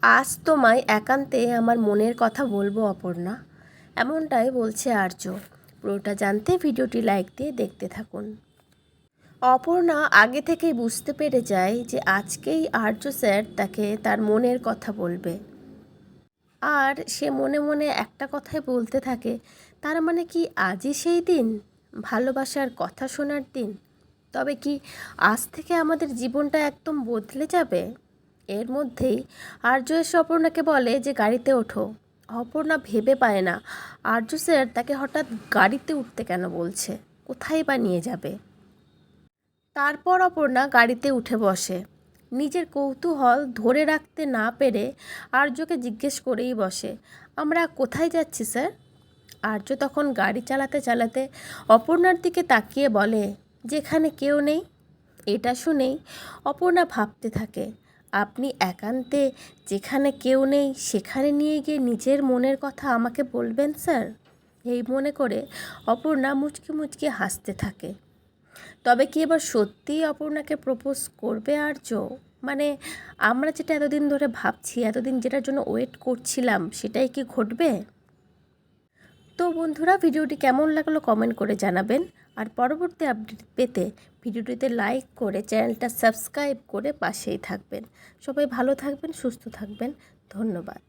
আজ তোমায় একান্তে আমার মনের কথা বলবো অপর্ণা, এমনটাই বলছে আর্য। পুরোটা জানতে ভিডিওটি লাইক দিয়ে দেখতে থাকুন। অপর্ণা আগে থেকেই বুঝতে পেরে যায় যে আজকেই আর্য স্যার তাকে তার মনের কথা বলবে। আর সে মনে মনে একটা কথাই বলতে থাকে, তার মানে কি আজই সেই দিন, ভালোবাসার কথা শোনার দিন? তবে কি আজ থেকে আমাদের জীবনটা একদম বদলে যাবে? এর মধ্যেই আর্য এসে অপর্ণাকে বলে যে গাড়িতে ওঠো। অপর্ণা ভেবে পায় না আর্য স্যার তাকে হঠাৎ গাড়িতে উঠতে কেন বলছে, কোথায় বা নিয়ে যাবে। তারপর অপর্ণা গাড়িতে উঠে বসে। নিজের কৌতূহল ধরে রাখতে না পেরে আর্যকে জিজ্ঞেস করেই বসে, আমরা কোথায় যাচ্ছি স্যার? আর্য তখন গাড়ি চালাতে চালাতে অপর্ণার দিকে তাকিয়ে বলে, যেখানে কেউ নেই। এটা শুনেই অপর্ণা ভাবতে থাকে, আপনি একান্তে যেখানে কেউ নেই সেখানে নিয়ে গিয়ে নিজের মনের কথা আমাকে বলবেন স্যার? এই মনে করে অপর্ণা মুচকি মুচকি হাসতে থাকে। তবে কি এবার সত্যিই অপর্ণাকে প্রপোজ করবে আর্য? মানে আমরা যেটা এতদিন ধরে ভাবছি, এতদিন যেটার জন্য ওয়েট করছিলাম, সেটাই কি ঘটবে? তো বন্ধুরা, ভিডিওটি কেমন লাগলো কমেন্ট করে জানাবেন। আর পরবর্তী আপডেট পেতে ভিডিওটিতে লাইক করে চ্যানেলটা সাবস্ক্রাইব করে পাশেই থাকবেন। সবাই ভালো থাকবেন, সুস্থ থাকবেন। ধন্যবাদ।